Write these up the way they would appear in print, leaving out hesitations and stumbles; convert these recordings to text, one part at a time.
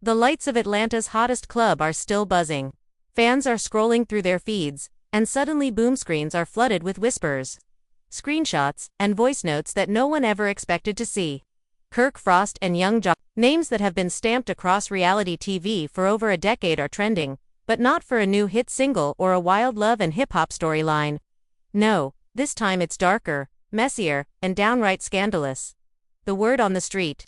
The lights of Atlanta's hottest club are still buzzing. Fans are scrolling through their feeds, and suddenly boom screens are flooded with whispers, screenshots, and voice notes that no one ever expected to see. Kirk Frost and young JOC, names that have been stamped across reality TV for over a decade, are trending, but not for a new hit single or a wild love and hip-hop storyline. No, this time it's darker, messier, and downright scandalous. The word on the street: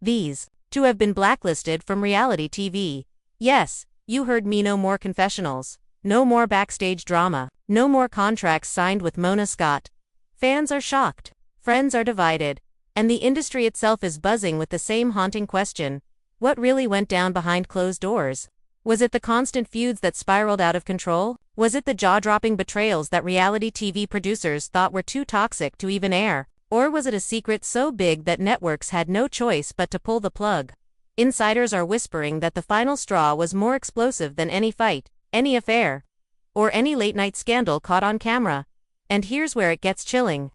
these two have been blacklisted from reality TV. Yes, you heard me, no more confessionals, no more backstage drama, no more contracts signed with Mona Scott. Fans are shocked, friends are divided, and the industry itself is buzzing with the same haunting question: what really went down behind closed doors? Was it the constant feuds that spiraled out of control? Was it the jaw-dropping betrayals that reality TV producers thought were too toxic to even air? Or was it a secret so big that networks had no choice but to pull the plug? Insiders are whispering that the final straw was more explosive than any fight, any affair, or any late-night scandal caught on camera. And here's where it gets chilling.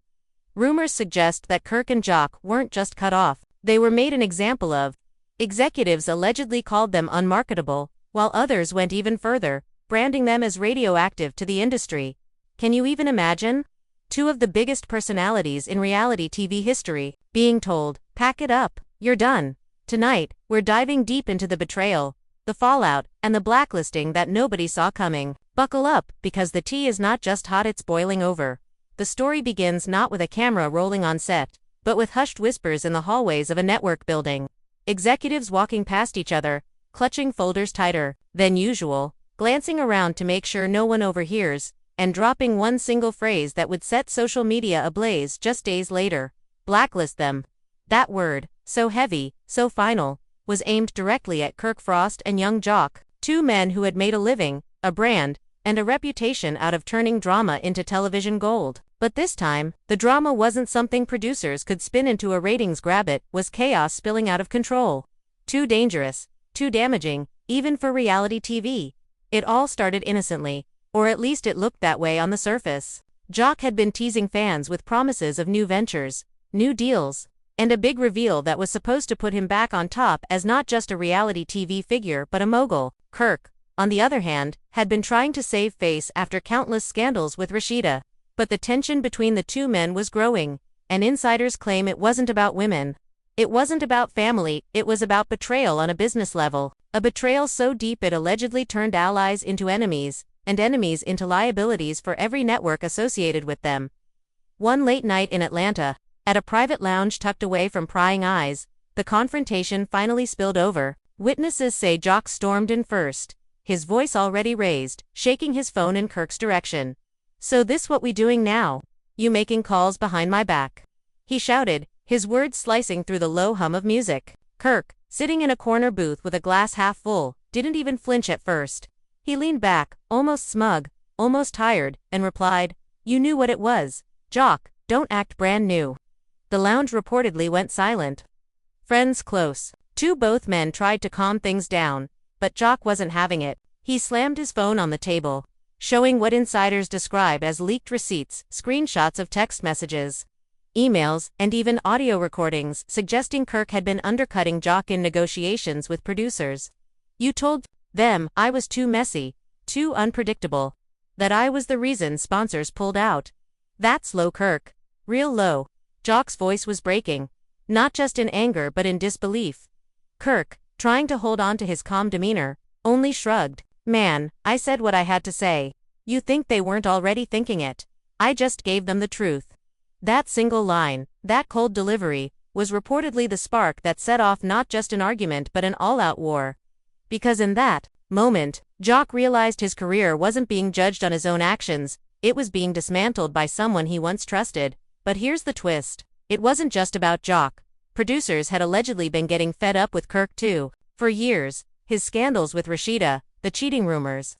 Rumors suggest that Kirk and JOC weren't just cut off, they were made an example of. Executives allegedly called them unmarketable, while others went even further, branding them as radioactive to the industry. Can you even imagine? Two of the biggest personalities in reality TV history being told, "Pack it up, you're done." Tonight, we're diving deep into the betrayal, the fallout, and the blacklisting that nobody saw coming. Buckle up, because the tea is not just hot, it's boiling over. The story begins not with a camera rolling on set, but with hushed whispers in the hallways of a network building. Executives walking past each other, clutching folders tighter than usual, glancing around to make sure no one overhears, and dropping one single phrase that would set social media ablaze just days later: blacklist them. That word, so heavy, so final, was aimed directly at Kirk Frost and young JOC, two men who had made a living, a brand, and a reputation out of turning drama into television gold. But this time, the drama wasn't something producers could spin into a ratings grab, it was chaos spilling out of control. Too dangerous, too damaging, even for reality TV. It all started innocently, or at least it looked that way on the surface. JOC had been teasing fans with promises of new ventures, new deals, and a big reveal that was supposed to put him back on top as not just a reality TV figure but a mogul. Kirk, on the other hand, had been trying to save face after countless scandals with Rashida. But the tension between the two men was growing, and insiders claim it wasn't about women. It wasn't about family, it was about betrayal on a business level. A betrayal so deep it allegedly turned allies into enemies, and enemies into liabilities for every network associated with them. One late night in Atlanta, at a private lounge tucked away from prying eyes, the confrontation finally spilled over. Witnesses say JOC stormed in first, his voice already raised, shaking his phone in Kirk's direction. "So this what we doing now? You making calls behind my back?" he shouted, his words slicing through the low hum of music. Kirk, sitting in a corner booth with a glass half full, didn't even flinch at first. He leaned back, almost smug, almost tired, and replied, "You knew what it was. JOC, don't act brand new." The lounge reportedly went silent. Friends close. Both men tried to calm things down, but JOC wasn't having it. He slammed his phone on the table, showing what insiders describe as leaked receipts, screenshots of text messages, emails, and even audio recordings suggesting Kirk had been undercutting JOC in negotiations with producers. "You told them I was too messy, too unpredictable, that I was the reason sponsors pulled out." That's low, Kirk. Real low. JOC's voice was breaking, not just in anger but in disbelief. Kirk, trying to hold on to his calm demeanor, only shrugged. "Man, I said what I had to say. You think they weren't already thinking it? I just gave them the truth." That single line, that cold delivery, was reportedly the spark that set off not just an argument but an all-out war. Because in that moment, JOC realized his career wasn't being judged on his own actions, it was being dismantled by someone he once trusted. But here's the twist. It wasn't just about JOC. Producers had allegedly been getting fed up with Kirk too. For years, his scandals with Rashida, the cheating rumors,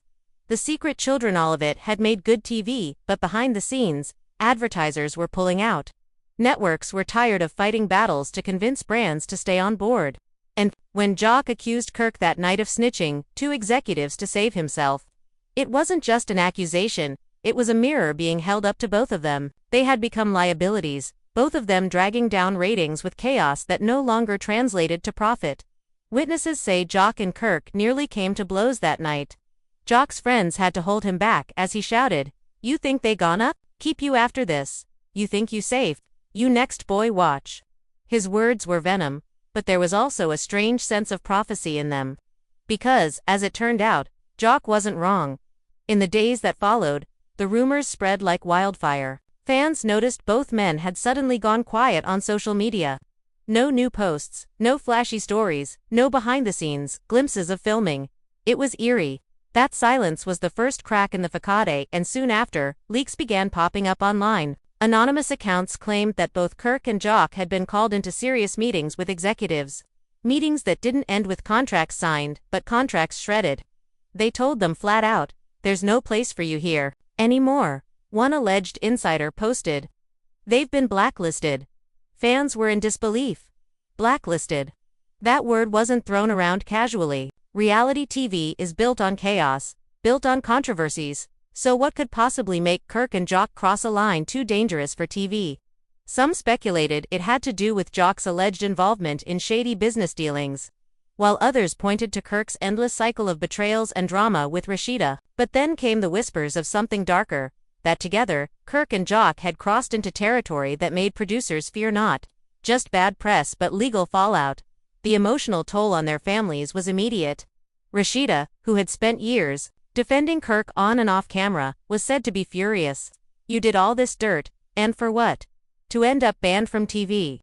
the secret children, all of it had made good TV, but behind the scenes, advertisers were pulling out. Networks were tired of fighting battles to convince brands to stay on board. And when JOC accused Kirk that night of snitching to executives to save himself, it wasn't just an accusation, it was a mirror being held up to both of them. They had become liabilities, both of them dragging down ratings with chaos that no longer translated to profit. Witnesses say JOC and Kirk nearly came to blows that night. JOC's friends had to hold him back as he shouted, "You think they gonna keep you after this? You think you safe? You next boy watch." His words were venom, but there was also a strange sense of prophecy in them. Because, as it turned out, JOC wasn't wrong. In the days that followed, the rumors spread like wildfire. Fans noticed both men had suddenly gone quiet on social media. No new posts, no flashy stories, no behind-the-scenes glimpses of filming. It was eerie. That silence was the first crack in the facade, and soon after, leaks began popping up online. Anonymous accounts claimed that both Kirk and JOC had been called into serious meetings with executives. Meetings that didn't end with contracts signed, but contracts shredded. They told them flat out, "There's no place for you here anymore." One alleged insider posted, "They've been blacklisted." Fans were in disbelief. Blacklisted. That word wasn't thrown around casually. Reality TV is built on chaos, built on controversies, so what could possibly make Kirk and JOC cross a line too dangerous for TV? Some speculated it had to do with JOC's alleged involvement in shady business dealings, while others pointed to Kirk's endless cycle of betrayals and drama with Rashida. But then came the whispers of something darker, that together, Kirk and JOC had crossed into territory that made producers fear not just bad press but legal fallout. The emotional toll on their families was immediate. Rashida, who had spent years defending Kirk on and off camera, was said to be furious. "You did all this dirt, and for what? To end up banned from TV.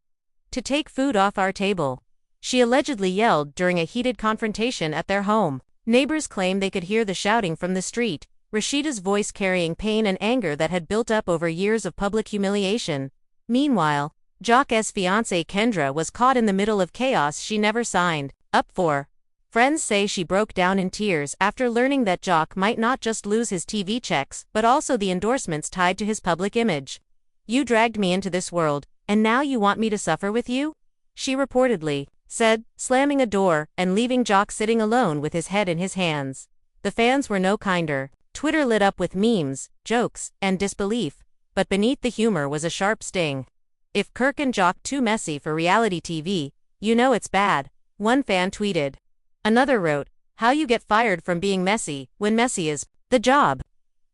To take food off our table," she allegedly yelled during a heated confrontation at their home. Neighbors claimed they could hear the shouting from the street, Rashida's voice carrying pain and anger that had built up over years of public humiliation. Meanwhile, JOC's fiancé Kendra was caught in the middle of chaos she never signed up for. Friends say she broke down in tears after learning that JOC might not just lose his TV checks, but also the endorsements tied to his public image. "You dragged me into this world, and now you want me to suffer with you?" she reportedly said, slamming a door and leaving JOC sitting alone with his head in his hands. The fans were no kinder. Twitter lit up with memes, jokes, and disbelief, but beneath the humor was a sharp sting. "If Kirk and JOC too messy for reality TV, you know it's bad," one fan tweeted. Another wrote, "How you get fired from being messy, when messy is the job."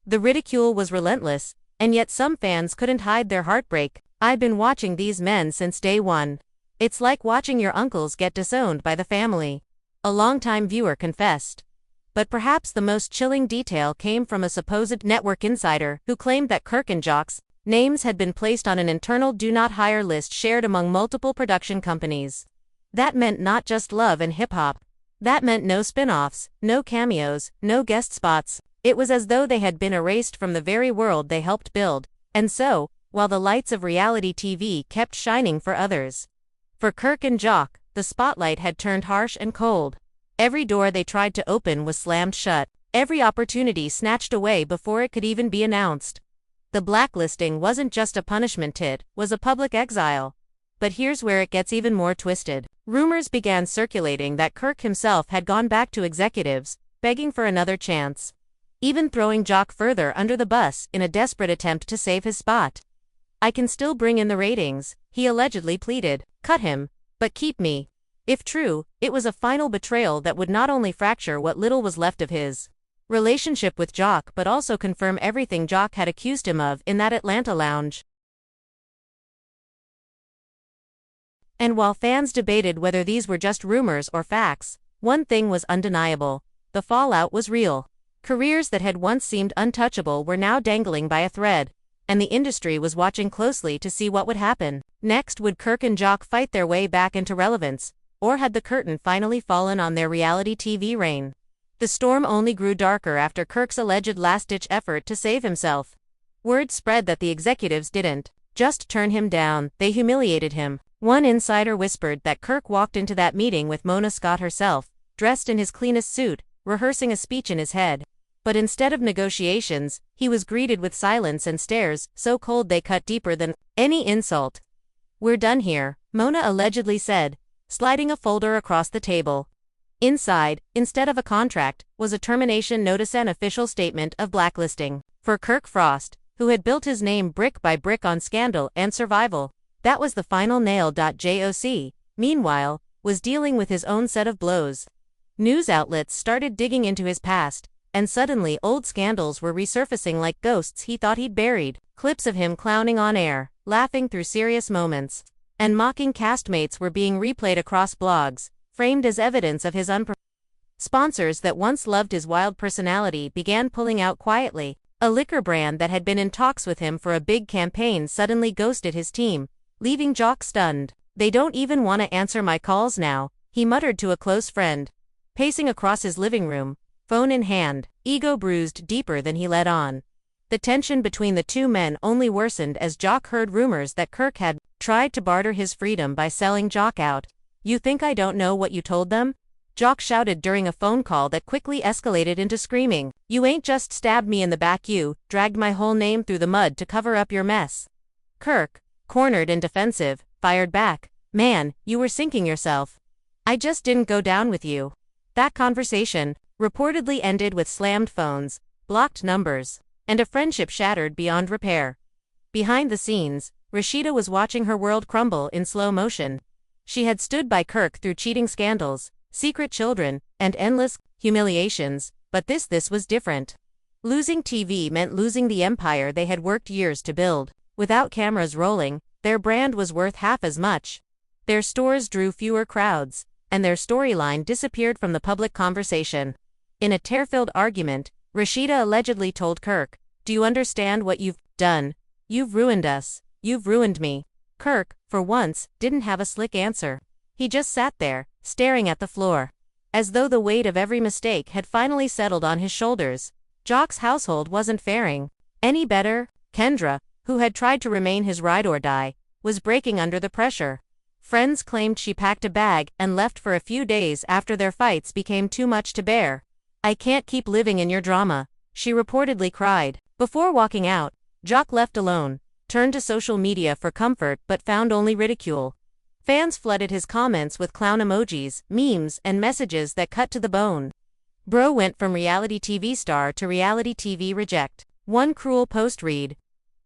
The ridicule was relentless, and yet some fans couldn't hide their heartbreak. "I've been watching these men since day one. It's like watching your uncles get disowned by the family," a longtime viewer confessed. But perhaps the most chilling detail came from a supposed network insider who claimed that Kirk and JOC's names had been placed on an internal do-not-hire list shared among multiple production companies. That meant not just love and hip-hop. That meant no spin-offs, no cameos, no guest spots. It was as though they had been erased from the very world they helped build. And so, while the lights of reality TV kept shining for others, for Kirk and JOC, the spotlight had turned harsh and cold. Every door they tried to open was slammed shut, every opportunity snatched away before it could even be announced. The blacklisting wasn't just a punishment, it was a public exile. But here's where it gets even more twisted. Rumors began circulating that Kirk himself had gone back to executives, begging for another chance, even throwing JOC further under the bus in a desperate attempt to save his spot. "I can still bring in the ratings," he allegedly pleaded. "Cut him, but keep me." If true, it was a final betrayal that would not only fracture what little was left of his relationship with JOC but also confirm everything JOC had accused him of in that Atlanta lounge. And while fans debated whether these were just rumors or facts, one thing was undeniable: the fallout was real. Careers that had once seemed untouchable were now dangling by a thread, and the industry was watching closely to see what would happen. Next, would Kirk and JOC fight their way back into relevance, or had the curtain finally fallen on their reality TV reign? The storm only grew darker after Kirk's alleged last-ditch effort to save himself. Word spread that the executives didn't just turn him down, they humiliated him. One insider whispered that Kirk walked into that meeting with Mona Scott herself, dressed in his cleanest suit, rehearsing a speech in his head. But instead of negotiations, he was greeted with silence and stares so cold they cut deeper than any insult. "We're done here," Mona allegedly said, sliding a folder across the table. Inside, instead of a contract, was a termination notice and official statement of blacklisting. For Kirk Frost, who had built his name brick by brick on scandal and survival, that was the final nail. JOC, meanwhile, was dealing with his own set of blows. News outlets started digging into his past, and suddenly old scandals were resurfacing like ghosts he thought he'd buried. Clips of him clowning on air, laughing through serious moments, and mocking castmates were being replayed across blogs, framed as evidence of his Sponsors that once loved his wild personality began pulling out quietly. A liquor brand that had been in talks with him for a big campaign suddenly ghosted his team, leaving JOC stunned. "They don't even want to answer my calls now," he muttered to a close friend, pacing across his living room, phone in hand, ego bruised deeper than he let on. The tension between the two men only worsened as JOC heard rumors that Kirk had tried to barter his freedom by selling JOC out. "You think I don't know what you told them?" JOC shouted during a phone call that quickly escalated into screaming. "You ain't just stabbed me in the back, you dragged my whole name through the mud to cover up your mess." Kirk, cornered and defensive, fired back. "Man, you were sinking yourself. I just didn't go down with you." That conversation reportedly ended with slammed phones, blocked numbers, and a friendship shattered beyond repair. Behind the scenes, Rashida was watching her world crumble in slow motion. She had stood by Kirk through cheating scandals, secret children, and endless humiliations, but this was different. Losing TV meant losing the empire they had worked years to build. Without cameras rolling, their brand was worth half as much. Their stores drew fewer crowds, and their storyline disappeared from the public conversation. In a tear-filled argument, Rashida allegedly told Kirk, "Do you understand what you've done? You've ruined us. You've ruined me." Kirk, for once, didn't have a slick answer. He just sat there, staring at the floor, as though the weight of every mistake had finally settled on his shoulders. JOC's household wasn't faring any better. Kendra, who had tried to remain his ride or die, was breaking under the pressure. Friends claimed she packed a bag and left for a few days after their fights became too much to bear. "I can't keep living in your drama," she reportedly cried. Before walking out, JOC left alone, turned to social media for comfort but found only ridicule. Fans flooded his comments with clown emojis, memes, and messages that cut to the bone. Bro went from reality TV star to reality TV reject. One cruel post read.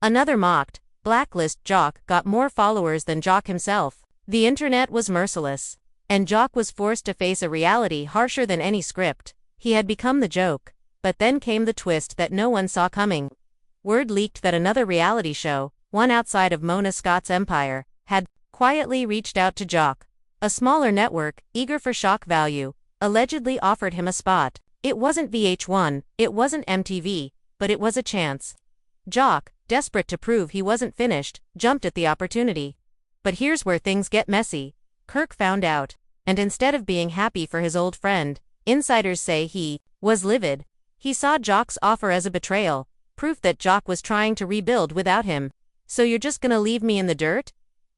Another mocked, "Blacklist JOC got more followers than JOC himself." The internet was merciless, and JOC was forced to face a reality harsher than any script. He had become the joke, but then came the twist that no one saw coming. Word leaked that another reality show, one outside of Mona Scott's empire, had quietly reached out to JOC. A smaller network, eager for shock value, allegedly offered him a spot. It wasn't VH1, it wasn't MTV, but it was a chance. JOC, desperate to prove he wasn't finished, jumped at the opportunity. But here's where things get messy. Kirk found out, and instead of being happy for his old friend, insiders say he was livid. He saw JOC's offer as a betrayal, proof that JOC was trying to rebuild without him. "So you're just gonna leave me in the dirt?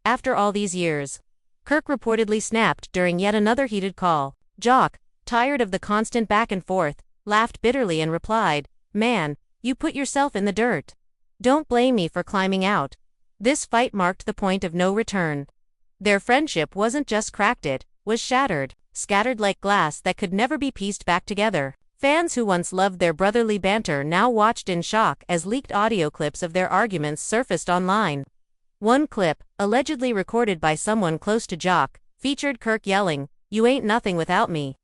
After all these years?" Kirk reportedly snapped during yet another heated call. JOC, tired of the constant back and forth, laughed bitterly and replied, "Man, you put yourself in the dirt. Don't blame me for climbing out." This fight marked the point of no return. Their friendship wasn't just cracked, it was shattered, scattered like glass that could never be pieced back together. Fans who once loved their brotherly banter now watched in shock as leaked audio clips of their arguments surfaced online. One clip, allegedly recorded by someone close to JOC, featured Kirk yelling, "You ain't nothing without me.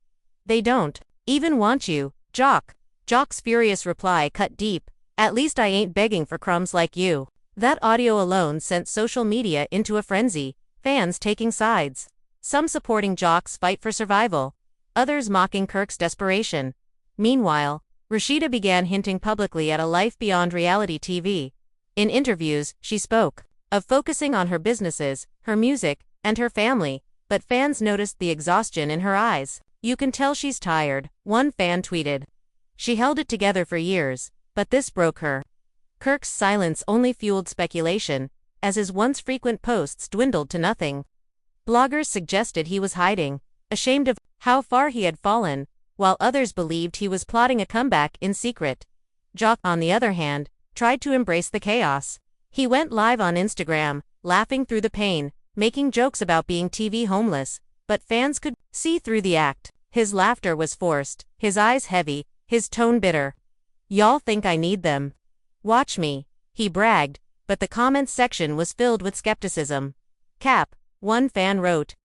They don't even want you, JOC." JOC's furious reply cut deep, "At least I ain't begging for crumbs like you." That audio alone sent social media into a frenzy, fans taking sides. Some supporting JOC's fight for survival, others mocking Kirk's desperation. Meanwhile, Rashida began hinting publicly at a life beyond reality TV. In interviews, she spoke of focusing on her businesses, her music, and her family, but fans noticed the exhaustion in her eyes. "You can tell she's tired," one fan tweeted. "She held it together for years, but this broke her." Kirk's silence only fueled speculation, as his once frequent posts dwindled to nothing. Bloggers suggested he was hiding, ashamed of how far he had fallen, while others believed he was plotting a comeback in secret. JOC, on the other hand, tried to embrace the chaos. He went live on Instagram, laughing through the pain, making jokes about being TV homeless, but fans could see through the act. His laughter was forced, his eyes heavy, his tone bitter. "Y'all think I need them. Watch me," he bragged, but the comments section was filled with skepticism. "Cap," one fan wrote.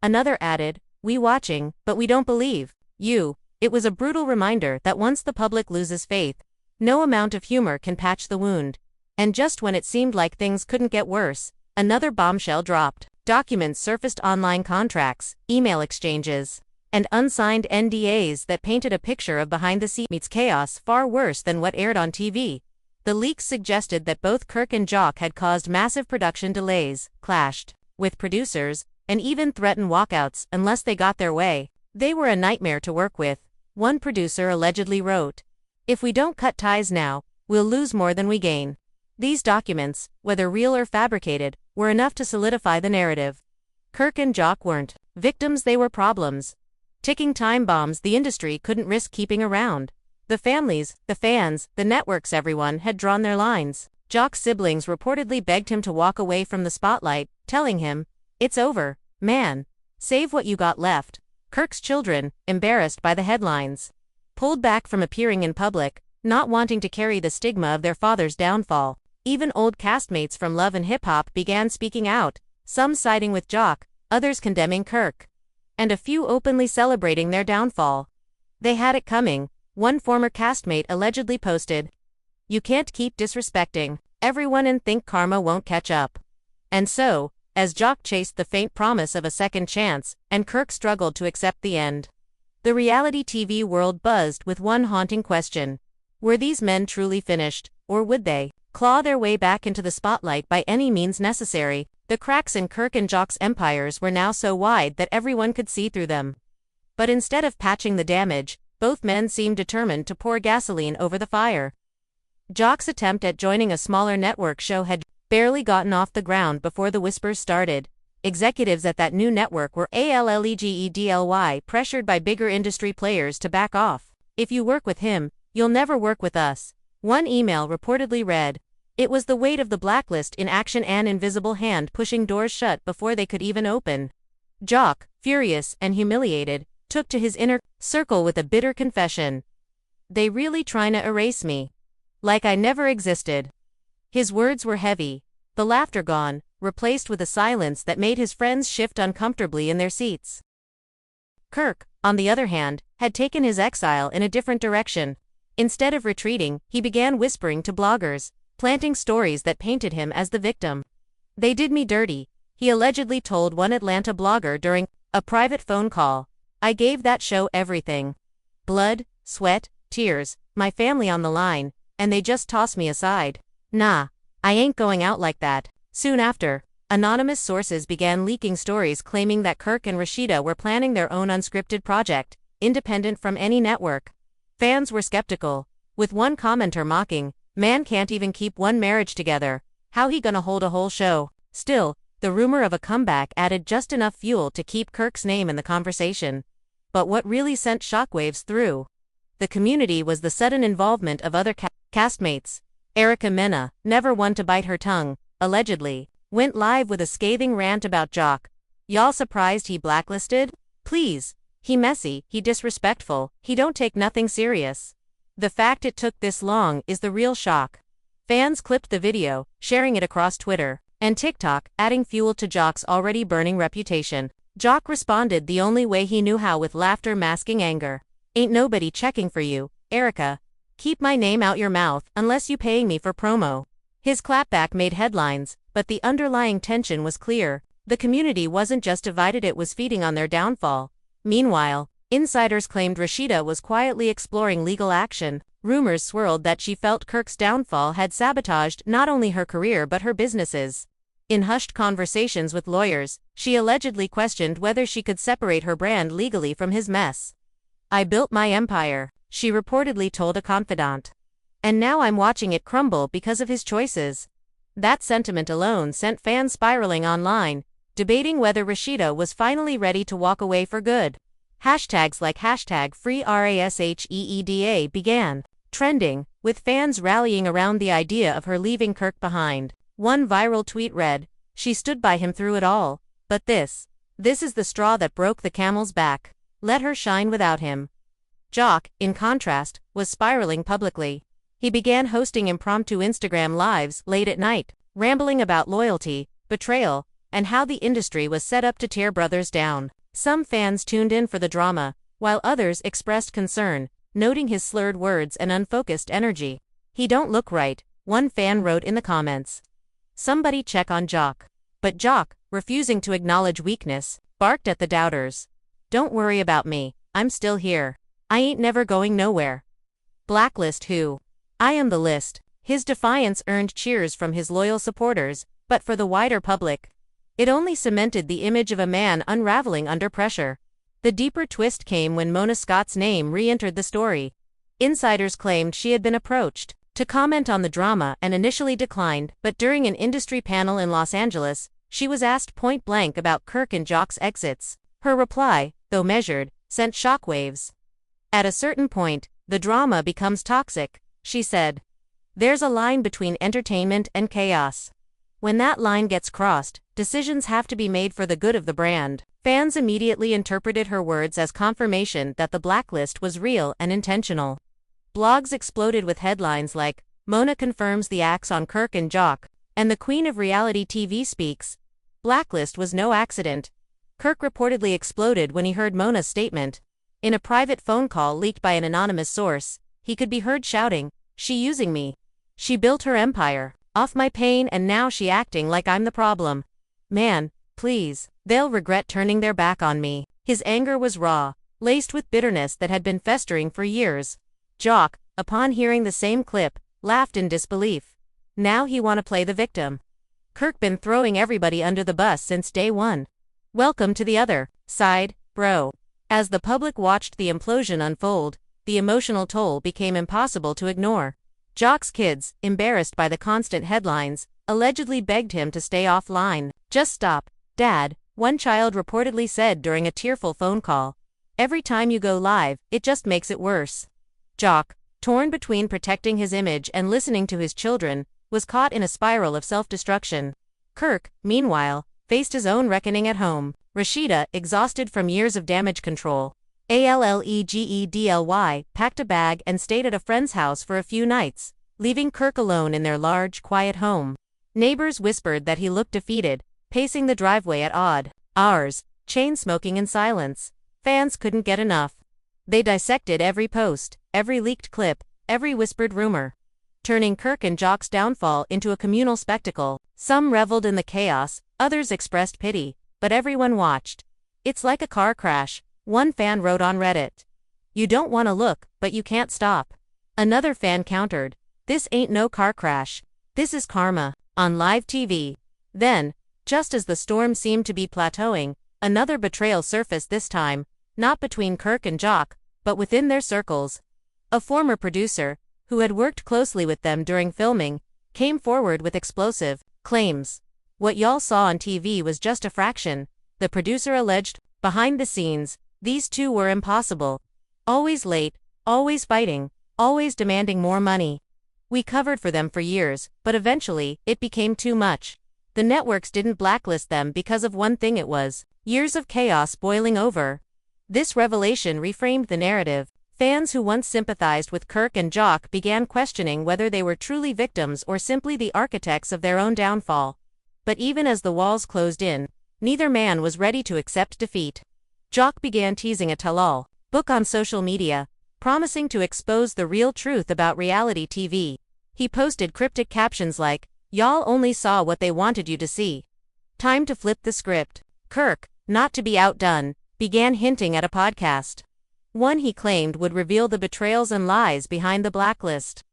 Another added, We watching, but we don't believe you. It was a brutal reminder that once the public loses faith, no amount of humor can patch the wound. And just when it seemed like things couldn't get worse, another bombshell dropped. Documents surfaced, online contracts, email exchanges, and unsigned NDAs that painted a picture of behind-the-scenes meets chaos far worse than what aired on TV. The leaks suggested that both Kirk and JOC had caused massive production delays, clashed with producers, and even threatened walkouts unless they got their way. They were a nightmare to work with, one producer allegedly wrote. If we don't cut ties now, we'll lose more than we gain. These documents, whether real or fabricated, were enough to solidify the narrative. Kirk and JOC weren't victims, they were problems. Ticking time bombs the industry couldn't risk keeping around. The families, the fans, the networks, everyone had drawn their lines. JOC's siblings reportedly begged him to walk away from the spotlight, telling him, "It's over, man. Save what you got left." Kirk's children, embarrassed by the headlines, pulled back from appearing in public, not wanting to carry the stigma of their father's downfall. Even old castmates from Love and Hip Hop began speaking out, some siding with JOC, others condemning Kirk, and a few openly celebrating their downfall. They had it coming. One former castmate allegedly posted, "You can't keep disrespecting everyone and think karma won't catch up." And so, as JOC chased the faint promise of a second chance, and Kirk struggled to accept the end, the reality TV world buzzed with one haunting question. Were these men truly finished, or would they claw their way back into the spotlight by any means necessary? The cracks in Kirk and JOC's empires were now so wide that everyone could see through them. But instead of patching the damage, both men seemed determined to pour gasoline over the fire. JOC's attempt at joining a smaller network show had barely gotten off the ground before the whispers started. Executives at that new network were allegedly pressured by bigger industry players to back off. "If you work with him, you'll never work with us," one email reportedly read. It was the weight of the blacklist in action, an invisible hand pushing doors shut before they could even open. JOC, furious and humiliated, took to his inner circle with a bitter confession. "They really trying to erase me. Like I never existed." His words were heavy, the laughter gone, replaced with a silence that made his friends shift uncomfortably in their seats. Kirk, on the other hand, had taken his exile in a different direction. Instead of retreating, he began whispering to bloggers, planting stories that painted him as the victim. "They did me dirty," he allegedly told one Atlanta blogger during a private phone call. "I gave that show everything. Blood, sweat, tears, my family on the line, and they just tossed me aside. Nah, I ain't going out like that." Soon after, anonymous sources began leaking stories claiming that Kirk and Rashida were planning their own unscripted project, independent from any network. Fans were skeptical, with one commenter mocking, "Man can't even keep one marriage together. How he gonna hold a whole show?" Still, the rumor of a comeback added just enough fuel to keep Kirk's name in the conversation. But what really sent shockwaves through the community was the sudden involvement of other castmates. Erica Mena, never one to bite her tongue, allegedly went live with a scathing rant about JOC. "Y'all surprised he blacklisted? Please. He messy, he disrespectful, he don't take nothing serious. The fact it took this long is the real shock." Fans clipped the video, sharing it across Twitter and TikTok, adding fuel to JOC's already burning reputation. JOC responded the only way he knew how, with laughter masking anger. "Ain't nobody checking for you, Erica. Keep my name out your mouth unless you paying me for promo." His clapback made headlines, but the underlying tension was clear. The community wasn't just divided, it was feeding on their downfall. Meanwhile, insiders claimed Rashida was quietly exploring legal action. Rumors swirled that she felt Kirk's downfall had sabotaged not only her career but her businesses. In hushed conversations with lawyers, she allegedly questioned whether she could separate her brand legally from his mess. "I built my empire," she reportedly told a confidant. "And now I'm watching it crumble because of his choices." That sentiment alone sent fans spiraling online, debating whether Rashida was finally ready to walk away for good. Hashtags like #FreeRashEEDA began trending, with fans rallying around the idea of her leaving Kirk behind. One viral tweet read, "She stood by him through it all, but this is the straw that broke the camel's back. Let her shine without him." JOC, in contrast, was spiraling publicly. He began hosting impromptu Instagram lives late at night, rambling about loyalty, betrayal, and how the industry was set up to tear brothers down. Some fans tuned in for the drama, while others expressed concern, noting his slurred words and unfocused energy. "He don't look right," one fan wrote in the comments. "Somebody check on JOC." But JOC, refusing to acknowledge weakness, barked at the doubters. "Don't worry about me, I'm still here. I ain't never going nowhere." Blacklist who? I am the list. His defiance earned cheers from his loyal supporters, but for the wider public, it only cemented the image of a man unraveling under pressure. The deeper twist came when Mona Scott's name re-entered the story. Insiders claimed she had been approached to comment on the drama and initially declined, but during an industry panel in Los Angeles, she was asked point-blank about Kirk and JOC's exits. Her reply, though measured, sent shockwaves. "At a certain point, the drama becomes toxic," she said. "There's a line between entertainment and chaos. When that line gets crossed, decisions have to be made for the good of the brand." Fans immediately interpreted her words as confirmation that the blacklist was real and intentional. Blogs exploded with headlines like, "Mona confirms the axe on Kirk and JOC," and "The Queen of Reality TV speaks." Blacklist was no accident. Kirk reportedly exploded when he heard Mona's statement. In a private phone call leaked by an anonymous source, he could be heard shouting, "She using me. She built her empire off my pain and now she acting like I'm the problem. Man, please, they'll regret turning their back on me." His anger was raw, laced with bitterness that had been festering for years. JOC, upon hearing the same clip, laughed in disbelief. Now he wanna play the victim. Kirk been throwing everybody under the bus since day one. Welcome to the other side, bro. As the public watched the implosion unfold, the emotional toll became impossible to ignore. JOC's kids, embarrassed by the constant headlines, allegedly begged him to stay offline. "Just stop, Dad," one child reportedly said during a tearful phone call. "Every time you go live, it just makes it worse." JOC, torn between protecting his image and listening to his children, was caught in a spiral of self-destruction. Kirk, meanwhile, faced his own reckoning at home. Rashida, exhausted from years of damage control, Allegedly, packed a bag and stayed at a friend's house for a few nights, leaving Kirk alone in their large, quiet home. Neighbors whispered that he looked defeated, pacing the driveway at odd hours, chain-smoking in silence. Fans couldn't get enough. They dissected every post, every leaked clip, every whispered rumor, turning Kirk and JOC's downfall into a communal spectacle. Some reveled in the chaos, others expressed pity, but everyone watched. "It's like a car crash," one fan wrote on Reddit. "You don't want to look, but you can't stop." Another fan countered, "This ain't no car crash. This is karma." On live TV. Then, just as the storm seemed to be plateauing, another betrayal surfaced, this time, not between Kirk and JOC, but within their circles. A former producer, who had worked closely with them during filming, came forward with explosive claims. "What y'all saw on TV was just a fraction," the producer alleged. "Behind the scenes, these two were impossible. Always late, always fighting, always demanding more money. We covered for them for years, but eventually, it became too much. The networks didn't blacklist them because of one thing, it was years of chaos boiling over." This revelation reframed the narrative. Fans who once sympathized with Kirk and JOC began questioning whether they were truly victims or simply the architects of their own downfall. But even as the walls closed in, neither man was ready to accept defeat. JOC began teasing a tell-all book on social media, promising to expose the real truth about reality TV. He posted cryptic captions like, "Y'all only saw what they wanted you to see. Time to flip the script." Kirk, not to be outdone, began hinting at a podcast, one he claimed would reveal the betrayals and lies behind the blacklist.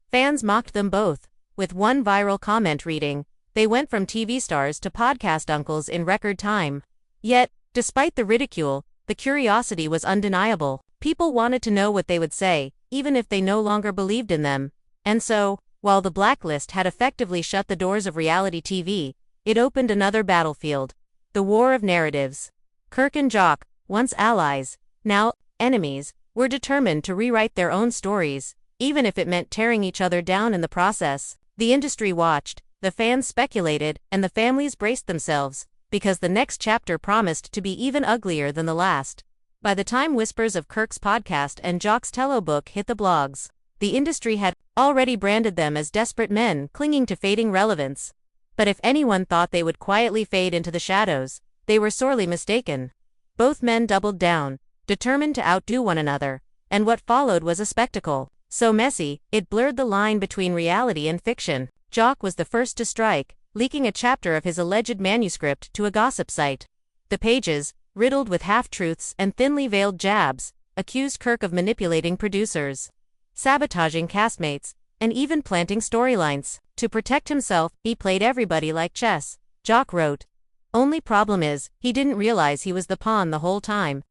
Fans mocked them both, with one viral comment reading, "They went from TV stars to podcast uncles in record time." Yet, despite the ridicule, the curiosity was undeniable. People wanted to know what they would say, even if they no longer believed in them. And so, while the blacklist had effectively shut the doors of reality TV, it opened another battlefield, the war of narratives. Kirk and JOC, once allies, now enemies, were determined to rewrite their own stories, even if it meant tearing each other down in the process. The industry watched, the fans speculated, and the families braced themselves, because the next chapter promised to be even uglier than the last. By the time whispers of Kirk's podcast and JOC's telebook hit the blogs, the industry had already branded them as desperate men clinging to fading relevance. But if anyone thought they would quietly fade into the shadows, they were sorely mistaken. Both men doubled down, determined to outdo one another, and what followed was a spectacle so messy, it blurred the line between reality and fiction. JOC was the first to strike, leaking a chapter of his alleged manuscript to a gossip site. The pages, riddled with half-truths and thinly veiled jabs, accused Kirk of manipulating producers, sabotaging castmates, and even planting storylines. To protect himself, he played everybody like chess, JOC wrote. Only problem is, he didn't realize he was the pawn the whole time.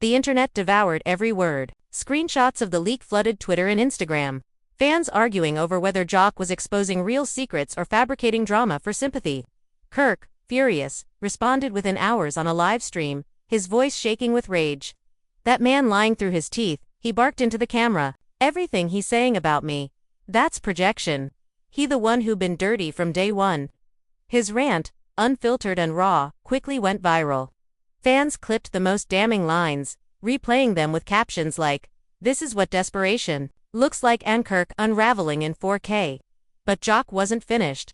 The internet devoured every word. Screenshots of the leak flooded Twitter and Instagram. Fans arguing over whether JOC was exposing real secrets or fabricating drama for sympathy. Kirk, furious, responded within hours on a live stream, his voice shaking with rage. That man lying through his teeth, he barked into the camera. Everything he's saying about me. That's projection. He the one who been dirty from day one. His rant, unfiltered and raw, quickly went viral. Fans clipped the most damning lines, replaying them with captions like, "This is what desperation looks like," and Kirk unraveling in 4K. But JOC wasn't finished.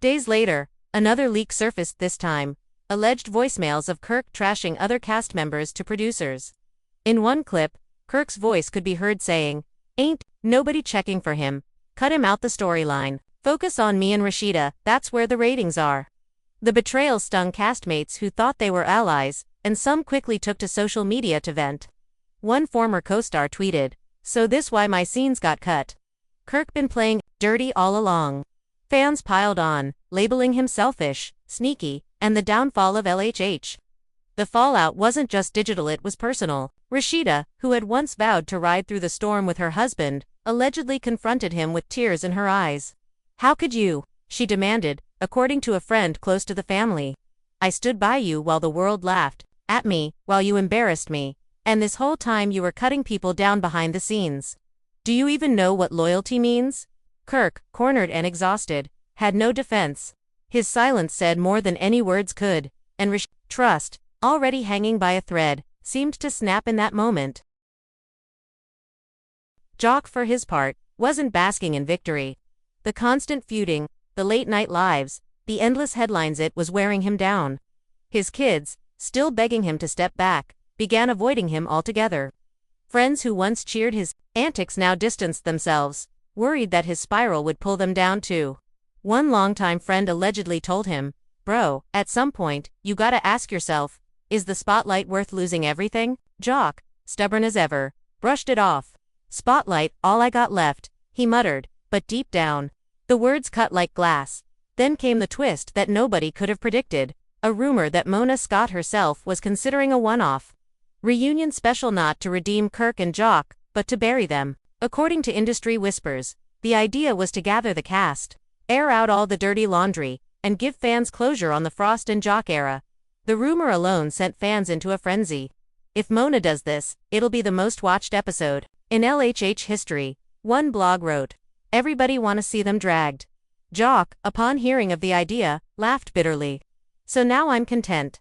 Days later, another leak surfaced, this time, alleged voicemails of Kirk trashing other cast members to producers. In one clip, Kirk's voice could be heard saying, "Ain't nobody checking for him. Cut him out the storyline. Focus on me and Rashida, that's where the ratings are." The betrayal stung castmates who thought they were allies, and some quickly took to social media to vent. One former co-star tweeted, "So this why my scenes got cut. Kirk been playing dirty all along." Fans piled on, labeling him selfish, sneaky, and the downfall of LHH. The fallout wasn't just digital, it was personal. Rashida, who had once vowed to ride through the storm with her husband, allegedly confronted him with tears in her eyes. "How could you?" she demanded, according to a friend close to the family. "I stood by you while the world laughed at me, while you embarrassed me, and this whole time you were cutting people down behind the scenes. Do you even know what loyalty means?" Kirk, cornered and exhausted, had no defense. His silence said more than any words could, and Rashida's trust, already hanging by a thread, seemed to snap in that moment. JOC, for his part, wasn't basking in victory. The constant feuding, the late-night lives, the endless headlines, it was wearing him down. His kids, still begging him to step back, began avoiding him altogether. Friends who once cheered his antics now distanced themselves, worried that his spiral would pull them down too. One longtime friend allegedly told him, "Bro, at some point, you gotta ask yourself, is the spotlight worth losing everything?" JOC, stubborn as ever, brushed it off. "Spotlight, all I got left," he muttered, but deep down, the words cut like glass. Then came the twist that nobody could have predicted, a rumor that Mona Scott herself was considering a one-off reunion special, not to redeem Kirk and JOC, but to bury them. According to industry whispers, the idea was to gather the cast, air out all the dirty laundry, and give fans closure on the Frost and JOC era. The rumor alone sent fans into a frenzy. "If Mona does this, it'll be the most watched episode in LHH history," one blog wrote. "Everybody wanna see them dragged." JOC, upon hearing of the idea, laughed bitterly. "So now I'm content.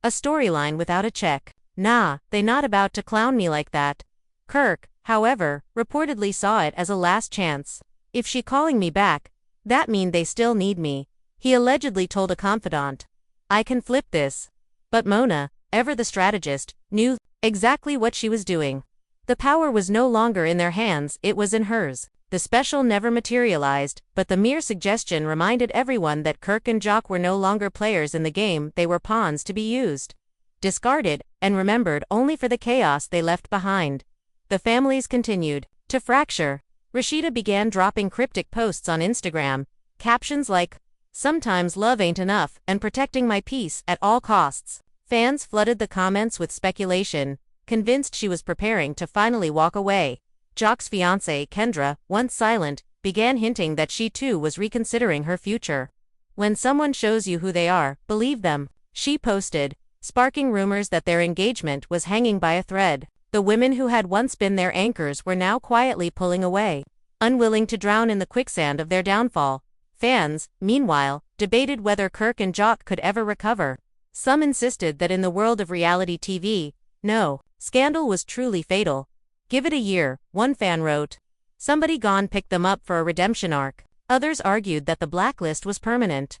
A storyline without a check. Nah, they not about to clown me like that." Kirk, however, reportedly saw it as a last chance. "If she calling me back, that mean they still need me," he allegedly told a confidant. "I can flip this." But Mona, ever the strategist, knew exactly what she was doing. The power was no longer in their hands, it was in hers. The special never materialized, but the mere suggestion reminded everyone that Kirk and JOC were no longer players in the game, they were pawns to be used, discarded, and remembered only for the chaos they left behind. The families continued to fracture. Rashida began dropping cryptic posts on Instagram, captions like, "Sometimes love ain't enough," and "protecting my peace at all costs." Fans flooded the comments with speculation, convinced she was preparing to finally walk away. JOC's fiancée, Kendra, once silent, began hinting that she too was reconsidering her future. "When someone shows you who they are, believe them," she posted, sparking rumors that their engagement was hanging by a thread. The women who had once been their anchors were now quietly pulling away, unwilling to drown in the quicksand of their downfall. Fans, meanwhile, debated whether Kirk and JOC could ever recover. Some insisted that in the world of reality TV, no scandal was truly fatal. "Give it a year," one fan wrote. "Somebody gone picked them up for a redemption arc." Others argued that the blacklist was permanent.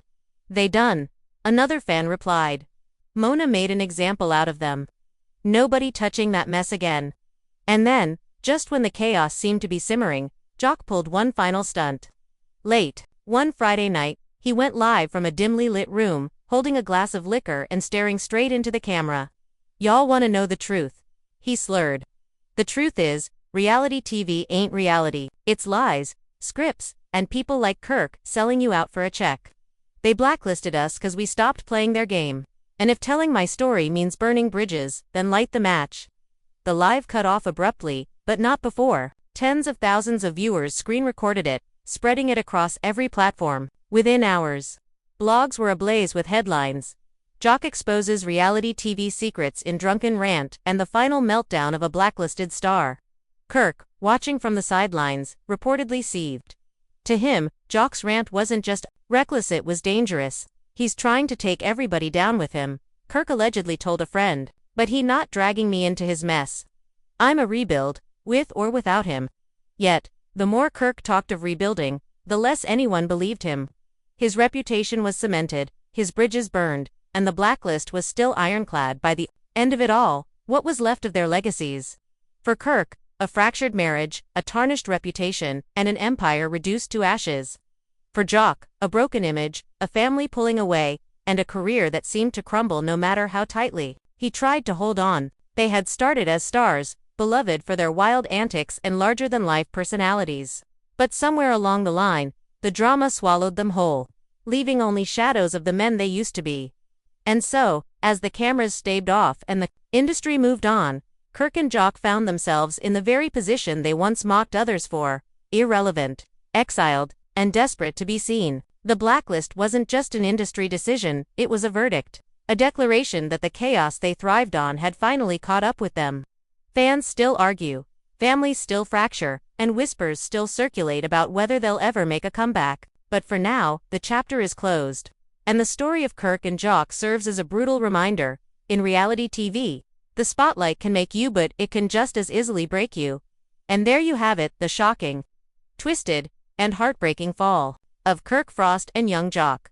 "They done," another fan replied. "Mona made an example out of them." Nobody touching that mess again. And then, just when the chaos seemed to be simmering, JOC pulled one final stunt. Late one Friday night, he went live from a dimly lit room, holding a glass of liquor and staring straight into the camera. "Y'all wanna know the truth?" he slurred. "The truth is, reality TV ain't reality. It's lies, scripts, and people like Kirk selling you out for a check. They blacklisted us 'cause we stopped playing their game. And if telling my story means burning bridges, then light the match." The live cut off abruptly, but not before. Tens of thousands of viewers screen-recorded it, spreading it across every platform. Within hours, blogs were ablaze with headlines. JOC exposes reality TV secrets in drunken rant and the final meltdown of a blacklisted star. Kirk, watching from the sidelines, reportedly seethed. To him, JOC's rant wasn't just reckless, it was dangerous. "He's trying to take everybody down with him," Kirk allegedly told a friend. "But he not dragging me into his mess. I'm a rebuild, with or without him." Yet, the more Kirk talked of rebuilding, the less anyone believed him. His reputation was cemented, his bridges burned, and the blacklist was still ironclad by the end of it all. What was left of their legacies? For Kirk, a fractured marriage, a tarnished reputation, and an empire reduced to ashes. For JOC, a broken image, a family pulling away, and a career that seemed to crumble no matter how tightly he tried to hold on. They had started as stars, beloved for their wild antics and larger-than-life personalities. But somewhere along the line, the drama swallowed them whole, leaving only shadows of the men they used to be. And so, as the cameras staved off and the industry moved on, Kirk and JOC found themselves in the very position they once mocked others for: irrelevant, exiled, and desperate to be seen. The blacklist wasn't just an industry decision, it was a verdict. A declaration that the chaos they thrived on had finally caught up with them. Fans still argue, families still fracture, and whispers still circulate about whether they'll ever make a comeback. But for now, the chapter is closed. And the story of Kirk and JOC serves as a brutal reminder: in reality TV, the spotlight can make you, but it can just as easily break you. And there you have it, the shocking, twisted, and heartbreaking fall of Kirk Frost and young JOC.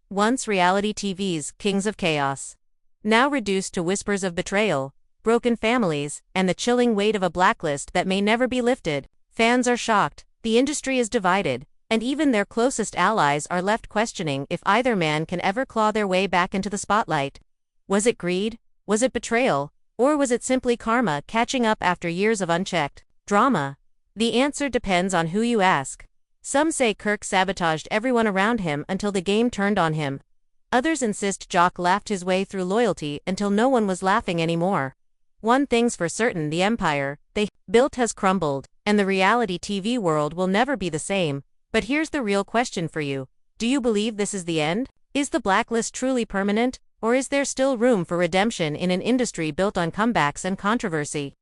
Once reality TV's kings of chaos, now reduced to whispers of betrayal, broken families, and the chilling weight of a blacklist that may never be lifted. Fans are shocked, the industry is divided, and even their closest allies are left questioning if either man can ever claw their way back into the spotlight. Was it greed? Was it betrayal? Or was it simply karma catching up after years of unchecked drama? The answer depends on who you ask. Some say Kirk sabotaged everyone around him until the game turned on him. Others insist JOC laughed his way through loyalty until no one was laughing anymore. One thing's for certain: the empire they built has crumbled, and the reality TV world will never be the same. But here's the real question for you. Do you believe this is the end? Is the blacklist truly permanent, or is there still room for redemption in an industry built on comebacks and controversy?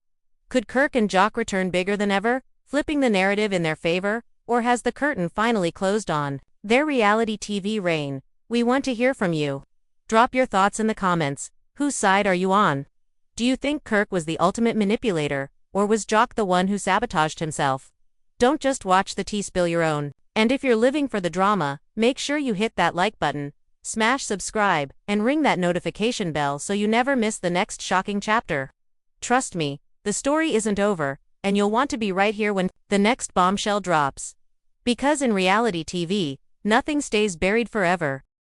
Could Kirk and JOC return bigger than ever, flipping the narrative in their favor? Or has the curtain finally closed on their reality TV reign? We want to hear from you. Drop your thoughts in the comments. Whose side are you on? Do you think Kirk was the ultimate manipulator, or was JOC the one who sabotaged himself? Don't just watch the tea, spill your own. And if you're living for the drama, make sure you hit that like button, smash subscribe, and ring that notification bell so you never miss the next shocking chapter. Trust me, the story isn't over, and you'll want to be right here when the next bombshell drops. Because in reality TV, nothing stays buried forever.